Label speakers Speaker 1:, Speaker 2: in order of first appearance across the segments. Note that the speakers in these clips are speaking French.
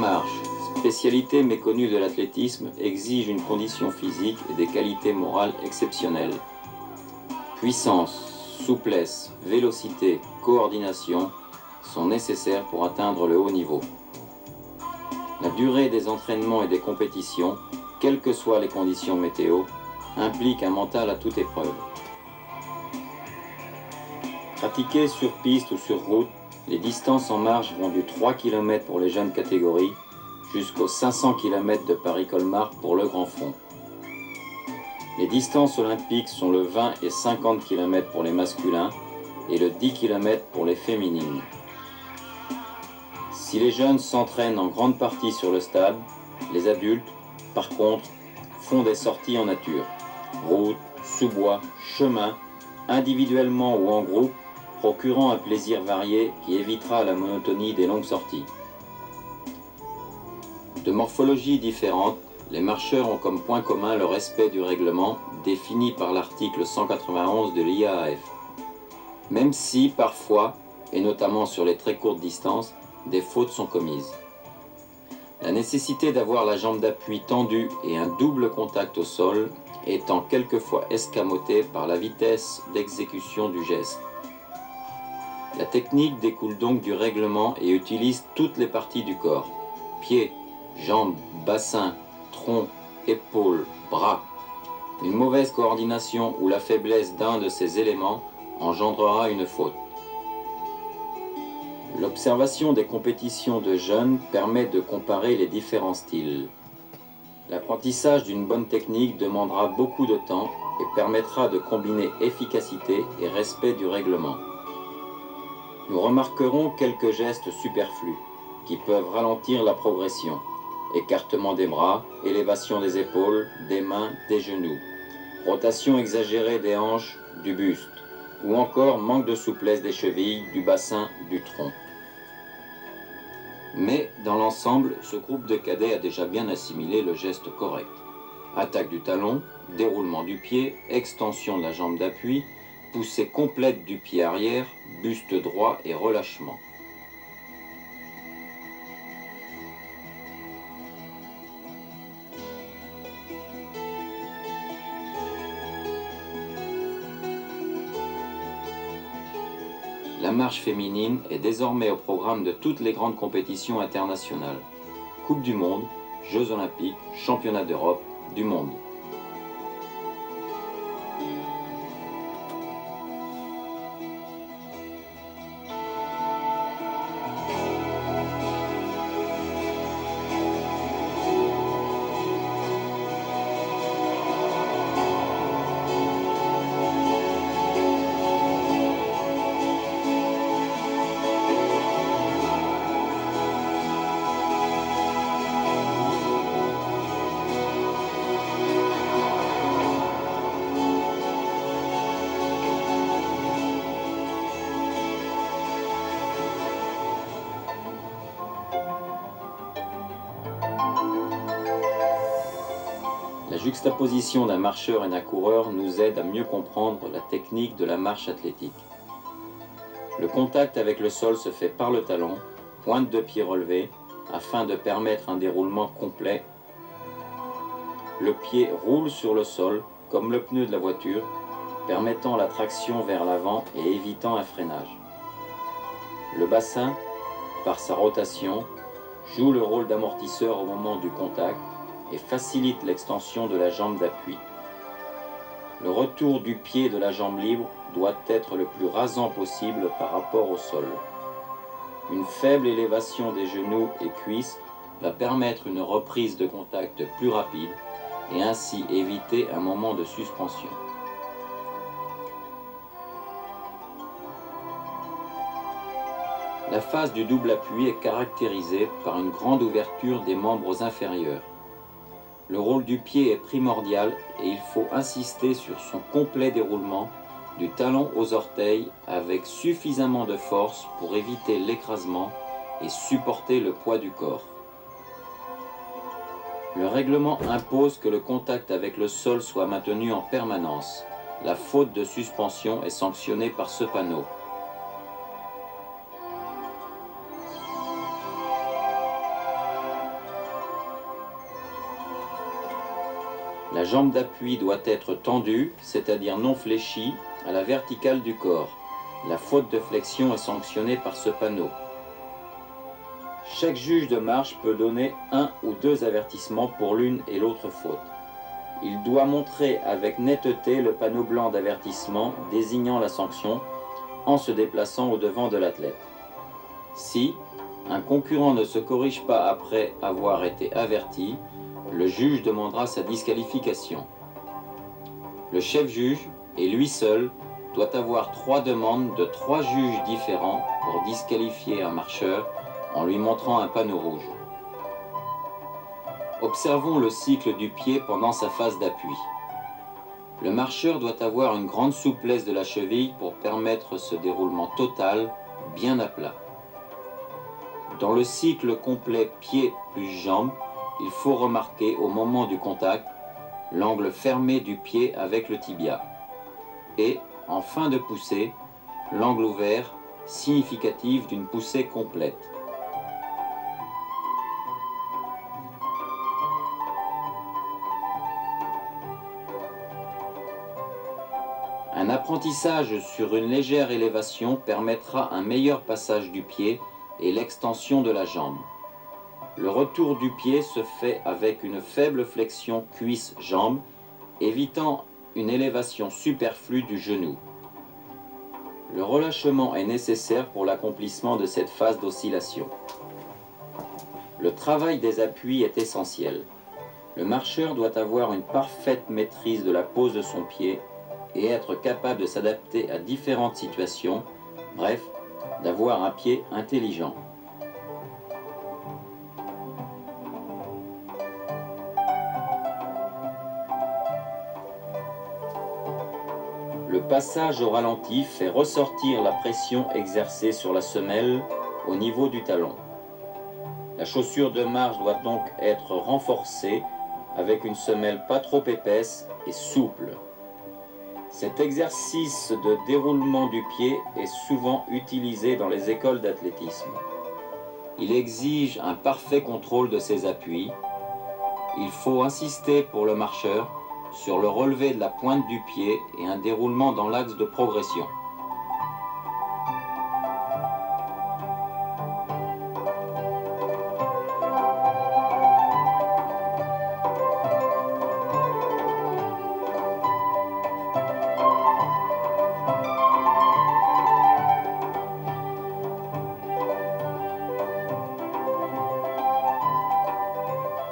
Speaker 1: marche, spécialité méconnue de l'athlétisme, exige une condition physique et des qualités morales exceptionnelles. Puissance, souplesse, vélocité, coordination sont nécessaires pour atteindre le haut niveau. La durée des entraînements et des compétitions, quelles que soient les conditions météo, implique un mental à toute épreuve. Pratiquées sur piste ou sur route, les distances en marche vont du 3 km pour les jeunes catégories jusqu'aux 500 km de Paris-Colmar pour le grand fond. Les distances olympiques sont le 20 et 50 km pour les masculins et le 10 km pour les féminines. Si les jeunes s'entraînent en grande partie sur le stade, les adultes, par contre, font des sorties en nature, route, sous-bois, chemin, individuellement ou en groupe, procurant un plaisir varié qui évitera la monotonie des longues sorties. De morphologie différente, les marcheurs ont comme point commun le respect du règlement défini par l'article 191 de l'IAAF. Même si, parfois, et notamment sur les très courtes distances, des fautes sont commises. La nécessité d'avoir la jambe d'appui tendue et un double contact au sol étant quelquefois escamotée par la vitesse d'exécution du geste. La technique découle donc du règlement et utilise toutes les parties du corps, pieds, jambes, bassin, tronc, épaules, bras. Une mauvaise coordination ou la faiblesse d'un de ces éléments engendrera une faute. L'observation des compétitions de jeunes permet de comparer les différents styles. L'apprentissage d'une bonne technique demandera beaucoup de temps et permettra de combiner efficacité et respect du règlement. Nous remarquerons quelques gestes superflus qui peuvent ralentir la progression. Écartement des bras, élévation des épaules, des mains, des genoux, rotation exagérée des hanches, du buste, ou encore manque de souplesse des chevilles, du bassin, du tronc. Mais dans l'ensemble, ce groupe de cadets a déjà bien assimilé le geste correct. Attaque du talon, déroulement du pied, extension de la jambe d'appui, poussée complète du pied arrière, buste droit et relâchement. La marche féminine est désormais au programme de toutes les grandes compétitions internationales. Coupe du Monde, Jeux Olympiques, Championnats d'Europe, du monde. La juxtaposition d'un marcheur et d'un coureur nous aide à mieux comprendre la technique de la marche athlétique. Le contact avec le sol se fait par le talon, pointe de pied relevée, afin de permettre un déroulement complet. Le pied roule sur le sol, comme le pneu de la voiture, permettant la traction vers l'avant et évitant un freinage. Le bassin, par sa rotation, joue le rôle d'amortisseur au moment du contact et facilite l'extension de la jambe d'appui. Le retour du pied de la jambe libre doit être le plus rasant possible par rapport au sol. Une faible élévation des genoux et cuisses va permettre une reprise de contact plus rapide et ainsi éviter un moment de suspension. La phase du double appui est caractérisée par une grande ouverture des membres inférieurs. Le rôle du pied est primordial et il faut insister sur son complet déroulement du talon aux orteils avec suffisamment de force pour éviter l'écrasement et supporter le poids du corps. Le règlement impose que le contact avec le sol soit maintenu en permanence. La faute de suspension est sanctionnée par ce panneau. La jambe d'appui doit être tendue, c'est-à-dire non fléchie, à la verticale du corps. La faute de flexion est sanctionnée par ce panneau. Chaque juge de marche peut donner 1 ou 2 avertissements pour l'une et l'autre faute. Il doit montrer avec netteté le panneau blanc d'avertissement désignant la sanction en se déplaçant au-devant de l'athlète. Si un concurrent ne se corrige pas après avoir été averti, le juge demandera sa disqualification. Le chef-juge, et lui seul, doit avoir 3 demandes de 3 juges différents pour disqualifier un marcheur en lui montrant un panneau rouge. Observons le cycle du pied pendant sa phase d'appui. Le marcheur doit avoir une grande souplesse de la cheville pour permettre ce déroulement total, bien à plat. Dans le cycle complet pied plus jambe, il faut remarquer au moment du contact l'angle fermé du pied avec le tibia et, en fin de poussée, l'angle ouvert significatif d'une poussée complète. Un apprentissage sur une légère élévation permettra un meilleur passage du pied et l'extension de la jambe. Le retour du pied se fait avec une faible flexion cuisse-jambe, évitant une élévation superflue du genou. Le relâchement est nécessaire pour l'accomplissement de cette phase d'oscillation. Le travail des appuis est essentiel. Le marcheur doit avoir une parfaite maîtrise de la pose de son pied et être capable de s'adapter à différentes situations, bref, d'avoir un pied intelligent. Le passage au ralenti fait ressortir la pression exercée sur la semelle au niveau du talon. La chaussure de marche doit donc être renforcée avec une semelle pas trop épaisse et souple. Cet exercice de déroulement du pied est souvent utilisé dans les écoles d'athlétisme. Il exige un parfait contrôle de ses appuis. Il faut insister pour le marcheur sur le relevé de la pointe du pied et un déroulement dans l'axe de progression.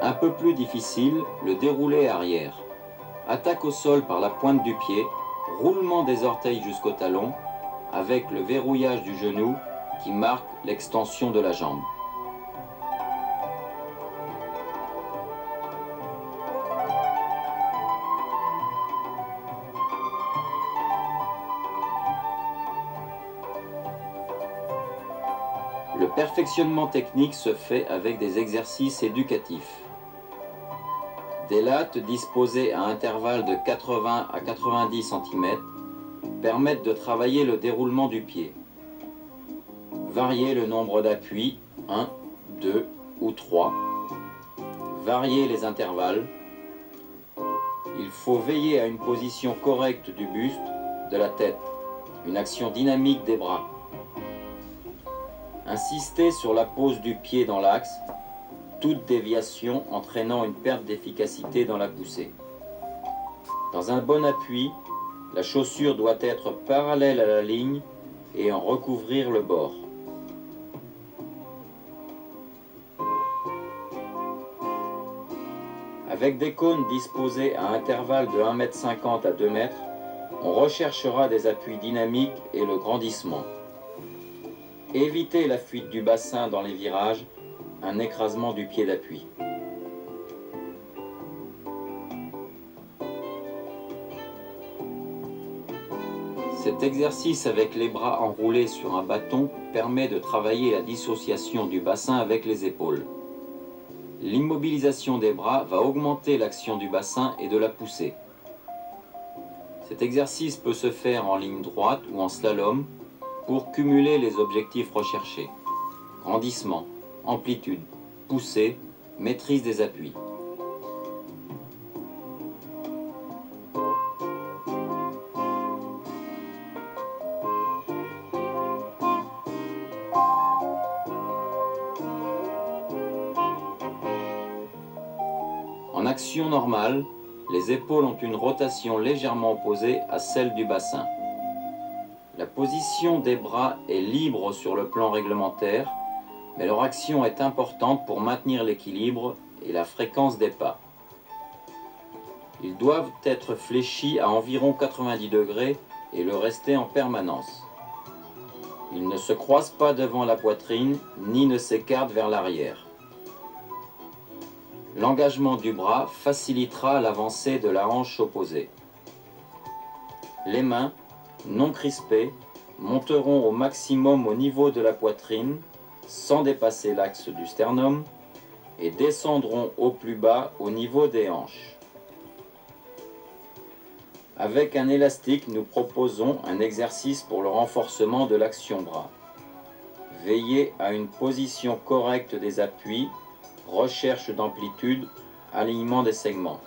Speaker 1: Un peu plus difficile, le déroulé arrière. Attaque au sol par la pointe du pied, roulement des orteils jusqu'au talon, avec le verrouillage du genou qui marque l'extension de la jambe. Le perfectionnement technique se fait avec des exercices éducatifs. Des lattes disposées à intervalles de 80 à 90 cm permettent de travailler le déroulement du pied. Varier le nombre d'appuis, 1, 2 ou 3. Varier les intervalles. Il faut veiller à une position correcte du buste, de la tête, une action dynamique des bras. Insister sur la pose du pied dans l'axe, toute déviation entraînant une perte d'efficacité dans la poussée. Dans un bon appui, la chaussure doit être parallèle à la ligne et en recouvrir le bord. Avec des cônes disposés à intervalles de 1,50 m à 2 m, on recherchera des appuis dynamiques et le grandissement. Évitez la fuite du bassin dans les virages, un écrasement du pied d'appui. Cet exercice avec les bras enroulés sur un bâton permet de travailler la dissociation du bassin avec les épaules. L'immobilisation des bras va augmenter l'action du bassin et de la poussée. Cet exercice peut se faire en ligne droite ou en slalom pour cumuler les objectifs recherchés. Grandissement, amplitude, poussée, maîtrise des appuis. action normale, les épaules ont une rotation légèrement opposée à celle du bassin. La position des bras est libre sur le plan réglementaire, mais leur action est importante pour maintenir l'équilibre et la fréquence des pas. Ils doivent être fléchis à environ 90 degrés et le rester en permanence. Ils ne se croisent pas devant la poitrine ni ne s'écartent vers l'arrière. L'engagement du bras facilitera l'avancée de la hanche opposée. Les mains, non crispées, monteront au maximum au niveau de la poitrine sans dépasser l'axe du sternum et descendront au plus bas au niveau des hanches. Avec un élastique, nous proposons un exercice pour le renforcement de l'action bras. Veillez à une position correcte des appuis, recherche d'amplitude, alignement des segments.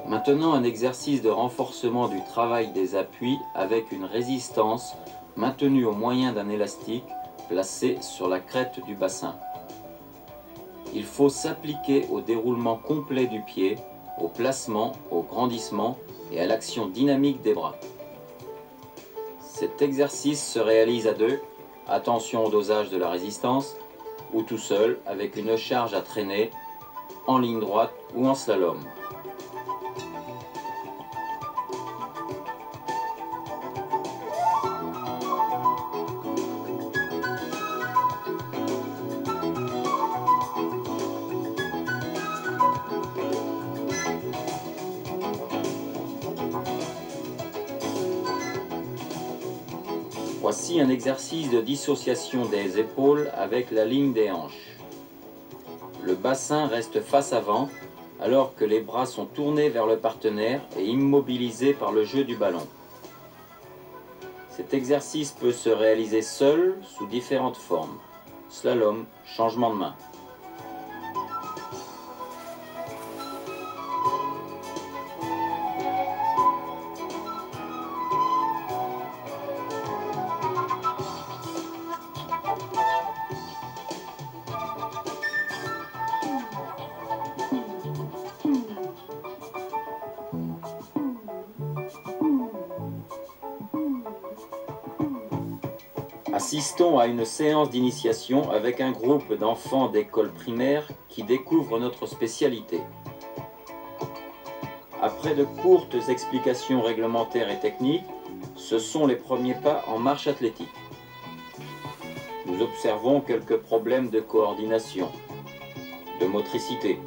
Speaker 1: Maintenant, un exercice de renforcement du travail des appuis avec une résistance maintenue au moyen d'un élastique placé sur la crête du bassin. Il faut s'appliquer au déroulement complet du pied, au placement, au grandissement et à l'action dynamique des bras. Cet exercice se réalise à deux, attention au dosage de la résistance, ou tout seul avec une charge à traîner, en ligne droite ou en slalom. Voici un exercice de dissociation des épaules avec la ligne des hanches. Le bassin reste face avant, alors que les bras sont tournés vers le partenaire et immobilisés par le jeu du ballon. Cet exercice peut se réaliser seul sous différentes formes. Slalom, changement de main. Assistons à une séance d'initiation avec un groupe d'enfants d'école primaire qui découvrent notre spécialité. Après de courtes explications réglementaires et techniques, ce sont les premiers pas en marche athlétique. Nous observons quelques problèmes de coordination, de motricité.